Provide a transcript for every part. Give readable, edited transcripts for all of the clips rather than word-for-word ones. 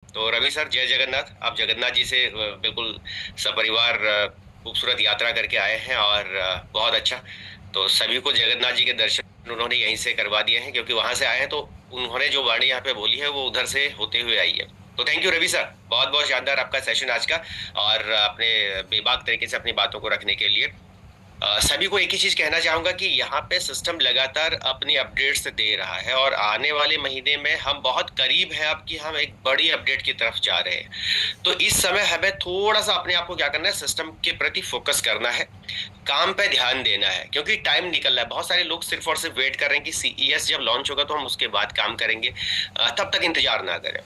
तो रवि सर, जय जगन्नाथ। आप जगन्नाथ जी से बिल्कुल सपरिवार खूबसूरत यात्रा करके आए हैं, और बहुत अच्छा। तो सभी को जगन्नाथ जी के दर्शन उन्होंने यहीं से करवा दिए हैं, क्योंकि वहां से आए हैं। तो उन्होंने जो वाणी यहाँ पे बोली है वो उधर से होते हुए आई है। तो थैंक यू रवि सर, बहुत बहुत शानदार आपका सेशन आज का, और अपने बेबाक तरीके से अपनी बातों को रखने के लिए। सभी को एक ही चीज कहना चाहूंगा कि यहाँ पे सिस्टम लगातार अपनी अपडेट्स दे रहा है, और आने वाले महीने में हम बहुत करीब हैं अब कि हम एक बड़ी अपडेट की तरफ जा रहे हैं। तो इस समय हमें थोड़ा सा अपने आप को क्या करना है, सिस्टम के प्रति फोकस करना है, काम पे ध्यान देना है, क्योंकि टाइम निकल रहा है। बहुत सारे लोग सिर्फ और सिर्फ वेट कर रहे हैं कि सीईएस जब लॉन्च होगा तो हम उसके बाद काम करेंगे। तब तक इंतजार ना करें।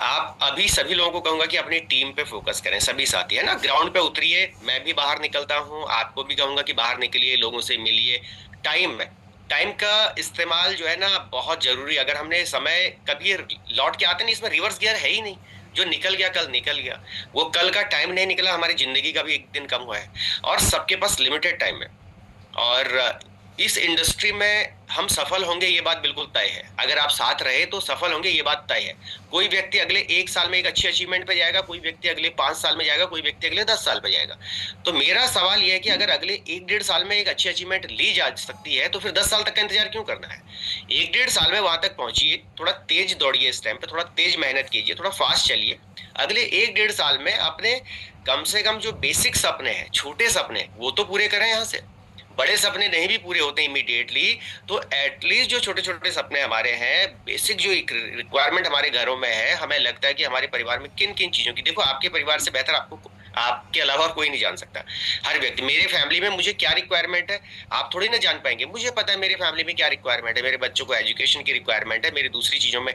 आप अभी सभी लोगों को कहूंगा कि अपनी टीम पे फोकस करें। सभी साथी है ना, ग्राउंड पे उतरिए। मैं भी बाहर निकलता हूँ, आपको भी कहूंगा कि बाहर निकलिए, लोगों से मिलिए। टाइम में टाइम का इस्तेमाल जो है ना बहुत जरूरी। अगर हमने समय कभी लौट के आते नहीं, इसमें रिवर्स गियर है ही नहीं। जो निकल गया कल निकल गया। वो कल का टाइम नहीं निकला, हमारी जिंदगी का भी एक दिन कम हुआ है। और सबके पास लिमिटेड टाइम है। और इस इंडस्ट्री में हम सफल होंगे, ये बात बिल्कुल तय है। अगर आप साथ रहे तो सफल होंगे, ये बात तय है। कोई व्यक्ति अगले 1 साल में एक अच्छी अचीवमेंट पे जाएगा, कोई व्यक्ति अगले 5 साल में जाएगा, कोई व्यक्ति अगले 10 साल पे जाएगा। तो मेरा सवाल यह है कि अगर अगले 1 डेढ़ साल में एक अच्छी अचीवमेंट ली जा सकती है, तो फिर 10 साल तक का इंतजार क्यों करना है। 1 डेढ़ साल में वहां तक पहुंचिए, थोड़ा तेज दौड़िए, इस टाइम पे थोड़ा तेज मेहनत कीजिए, थोड़ा फास्ट चलिए। अगले 1 डेढ़ साल में अपने कम से कम जो बेसिक सपने हैं, छोटे सपने, वो तो पूरे करें। यहाँ से बड़े सपने नहीं भी पूरे होते इमीडिएटली, तो एटलीस्ट जो छोटे छोटे सपने हमारे हैं, बेसिक जो रिक्वायरमेंट हमारे घरों में है, हमें लगता है कि हमारे परिवार में किन किन चीजों की, देखो आपके परिवार से बेहतर आपको आपके अलावा और कोई नहीं जान सकता। हर व्यक्ति, मेरे फैमिली में मुझे क्या रिक्वायरमेंट है आप थोड़ी ना जान पाएंगे। मुझे पता है मेरे फैमिली में क्या रिक्वायरमेंट है, मेरे बच्चों को एजुकेशन की रिक्वायरमेंट है, मेरी दूसरी चीजों में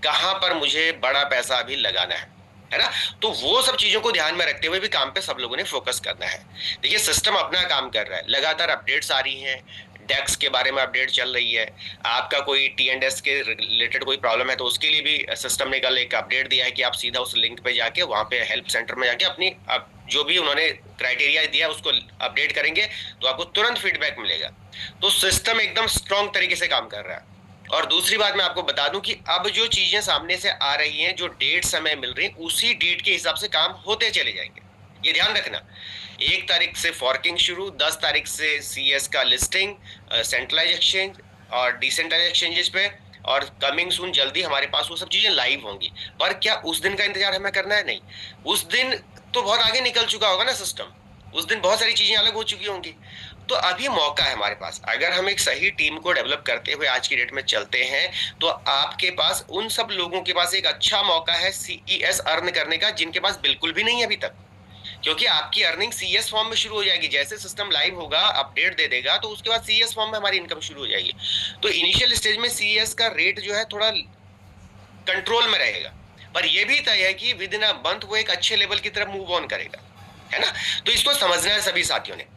कहाँ पर मुझे बड़ा पैसा अभी लगाना है ना। तो वो सब चीजों को ध्यान में रखते हुए भी काम पे सब लोगों ने फोकस करना है। देखिए, सिस्टम अपना काम कर रहा है, लगातार अपडेट्स आ रही हैं। डेक्स के बारे में अपडेट चल रही है। आपका कोई टी एंड एस के रिलेटेड कोई प्रॉब्लम है तो उसके लिए भी सिस्टम ने कल एक अपडेट दिया है कि आप सीधा उस लिंक पे जाके वहां पे हेल्प सेंटर में जाके अपनी जो भी उन्होंने क्राइटेरिया दिया उसको अपडेट करेंगे, तो आपको तुरंत फीडबैक मिलेगा। तो सिस्टम एकदम स्ट्रॉन्ग तरीके से काम कर रहा है। और दूसरी बात मैं आपको बता दूं कि अब जो चीजें सामने से आ रही हैं, जो डेट समय मिल रही है, उसी डेट के हिसाब से काम होते चले जाएंगे। ये ध्यान रखना। 1 तारीख से फॉर्किंग शुरू, 10 तारीख से सीएस का लिस्टिंग सेंट्रलाइज एक्सचेंज और डिसेंट्रलाइज एक्सचेंजेस पे, और कमिंग सून जल्दी हमारे पास वो सब चीजें लाइव होंगी। पर क्या उस दिन का इंतजार हमें करना है? नहीं। उस दिन तो बहुत आगे निकल चुका होगा ना सिस्टम। उस दिन बहुत सारी चीजें अलग हो चुकी होंगी। तो अभी मौका है हमारे पास, अगर हम एक सही टीम को डेवलप करते हुए आज की डेट में चलते हैं, तो आपके पास, उन सब लोगों के पास एक अच्छा मौका है सीईएस अर्न करने का जिनके पास बिल्कुल भी नहीं है अभी तक। क्योंकि आपकी अर्निंग सीएस फॉर्म में शुरू हो जाएगी, जैसे सिस्टम लाइव होगा, अपडेट दे देगा, तो उसके बाद सीएस फॉर्म में हमारी इनकम शुरू हो जाएगी। तो इनिशियल स्टेज में सीएस का रेट जो है थोड़ा कंट्रोल में रहेगा। पर यह भी तय है कि विद इन अ मंथ वो एक अच्छे लेवल की तरफ मूव ऑन करेगा, है ना। तो इसको समझना है सभी साथियों ने।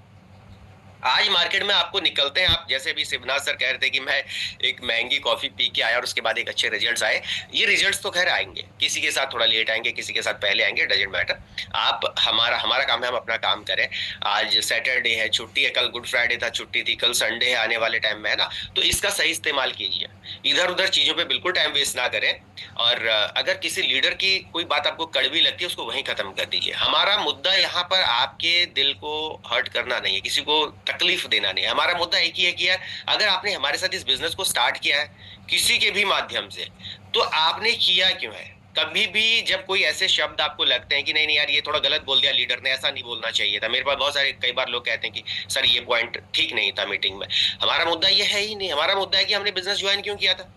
आज मार्केट में आपको निकलते हैं, आप जैसे भी शिवनाथ सर कह रहे थे कि मैं एक महंगी कॉफी पी के आया और उसके बाद एक अच्छे रिजल्ट्स आए। ये रिजल्ट्स तो खैर आएंगे, किसी के साथ थोड़ा लेट आएंगे, किसी के साथ पहले आएंगे, डजेंट मैटर। आप, हमारा हमारा काम है हम अपना काम करें। आज सैटरडे है, छुट्टी है, कल गुड फ्राइडे था, छुट्टी थी, कल संडे है आने वाले टाइम में, है ना। तो इसका सही इस्तेमाल कीजिए, इधर उधर चीजों पे बिल्कुल टाइम वेस्ट ना करें। और अगर किसी लीडर की कोई बात आपको कड़वी लगती है, उसको वहीं खत्म कर दीजिए। हमारा मुद्दा यहाँ पर आपके दिल को हर्ट करना नहीं है, किसी को तकलीफ देना नहीं है। हमारा मुद्दा एक ही है कि यार, अगर आपने हमारे साथ इस बिजनेस को स्टार्ट किया है किसी के भी माध्यम से, तो आपने किया क्यों है। कभी भी जब कोई ऐसे शब्द आपको लगते हैं कि नहीं नहीं यार, ये थोड़ा गलत बोल दिया लीडर ने, ऐसा नहीं बोलना चाहिए था, मेरे पास बहुत सारे कई बार लोग कहते हैं कि सर ये पॉइंट ठीक नहीं था मीटिंग में। हमारा मुद्दा ये है ही नहीं। हमारा मुद्दा है कि हमने बिजनेस ज्वाइन क्यों किया था,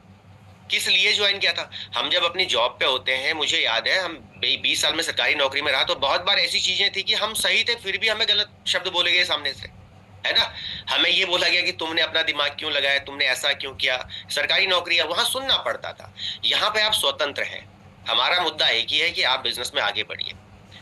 किस लिए ज्वाइन किया था। हम जब अपनी जॉब पे होते हैं, मुझे याद है, हम 20 साल में सरकारी नौकरी में रहा, तो बहुत बार ऐसी चीजें थी कि हम सही थे फिर भी हमें गलत शब्द बोले गए सामने से, है ना। हमें ये बोला गया कि तुमने अपना दिमाग क्यों लगाया, तुमने ऐसा क्यों किया। सरकारी नौकरी है, वहां सुनना पड़ता था। यहाँ पे आप स्वतंत्र हैं। हमारा मुद्दा एक ही है कि आप बिजनेस में आगे बढ़िए।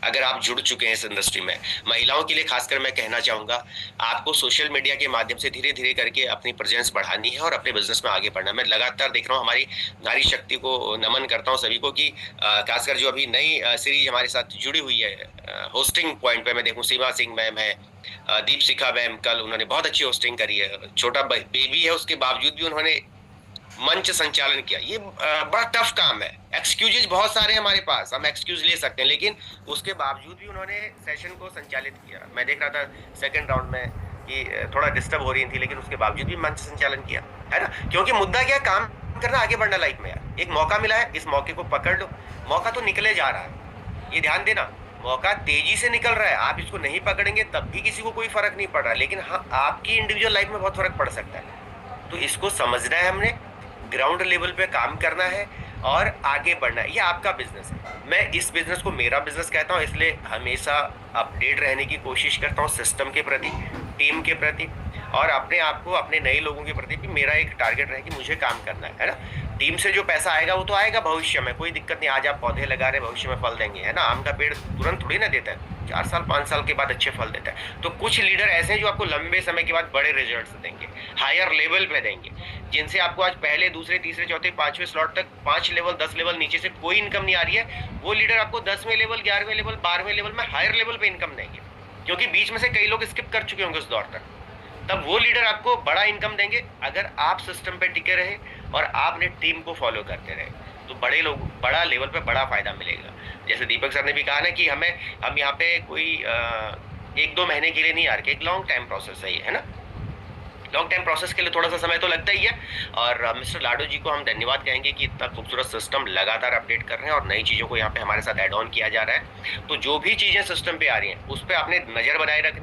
अगर आप जुड़ चुके हैं इस इंडस्ट्री में, महिलाओं के लिए खासकर मैं कहना चाहूंगा, आपको सोशल मीडिया के माध्यम से धीरे धीरे करके अपनी प्रेजेंस बढ़ानी है और अपने बिजनेस में आगे बढ़ना है। मैं लगातार देख रहा हूँ, हमारी नारी शक्ति को नमन करता हूँ सभी को, कि खासकर जो अभी नई सीरीज हमारे साथ जुड़ी हुई है होस्टिंग पॉइंट पे, मैं देखूं सीमा सिंह मैम है, दीप शिखा मैम, कल उन्होंने बहुत अच्छी होस्टिंग करी है। छोटा बेबी है, उसके बावजूद भी उन्होंने मंच संचालन किया। ये बड़ा टफ काम है। एक्सक्यूजेज बहुत सारे हैं हमारे पास, हम एक्सक्यूज ले सकते हैं, लेकिन उसके बावजूद भी उन्होंने सेशन को संचालित किया। मैं देख रहा था सेकंड राउंड में कि थोड़ा डिस्टर्ब हो रही थी, लेकिन उसके बावजूद भी मंच संचालन किया, है ना। क्योंकि मुद्दा क्या, काम करना, आगे बढ़ना लाइफ में यार। एक मौका मिला है, इस मौके को पकड़ लो। मौका तो निकले जा रहा है, ये ध्यान देना। मौका तेजी से निकल रहा है, आप इसको नहीं पकड़ेंगे तब भी किसी को कोई फर्क नहीं पड़ रहा, लेकिन हाँ आपकी इंडिविजुअल लाइफ में बहुत फर्क पड़ सकता है। तो इसको समझना है हमने, ग्राउंड लेवल पे काम करना है और आगे बढ़ना है। ये आपका बिजनेस है, मैं इस बिजनेस को मेरा बिजनेस कहता हूँ, इसलिए हमेशा अपडेट रहने की कोशिश करता हूँ सिस्टम के प्रति, टीम के प्रति, और अपने आप को, अपने नए लोगों के प्रति भी मेरा एक टारगेट रहे कि मुझे काम करना है ना। टीम से जो पैसा आएगा वो तो आएगा भविष्य में, कोई दिक्कत नहीं। आज आप पौधे लगा रहे, भविष्य में फल देंगे, है ना। आम का पेड़ तुरंत थोड़ी ना देता है, 4 साल 5 साल के बाद अच्छे फल देता है। तो कुछ लीडर ऐसे हैं जो आपको लंबे समय के बाद बड़े रिजल्ट्स देंगे, हायर लेवल पे देंगे, जिनसे आपको आज पहले, दूसरे, तीसरे, चौथे, 5वें स्लॉट तक 5 लेवल 10 लेवल नीचे से कोई इनकम नहीं आ रही है, वो लीडर आपको 10वें लेवल, 11वें लेवल, 12वें लेवल में हायर लेवल पे इनकम देंगे, क्योंकि बीच में से कई लोग स्किप कर चुके होंगे उस दौर तक। तब वो लीडर आपको बड़ा इनकम देंगे अगर आप सिस्टम पे टिके रहे और आपने टीम को फॉलो करते रहे, तो बड़े लोग, बड़ा लेवल पे बड़ा फायदा मिलेगा। जैसे दीपक सर ने भी कहा ना कि हम यहाँ पे कोई 1-2 महीने के लिए नहीं आ रहे, एक लॉन्ग टाइम प्रोसेस है ना। लॉन्ग टाइम प्रोसेस के लिए थोड़ा सा समय तो लगता ही है, और मिस्टर लाडो जी को हम धन्यवाद कहेंगे कि इतना खूबसूरत सिस्टम लगातार अपडेट कर रहे हैं और नई चीज़ों को यहाँ पे हमारे साथ ऐड ऑन किया जा रहा है। तो जो भी चीज़ें सिस्टम पे आ रही हैं उस पर आपने नज़र बनाए रखनी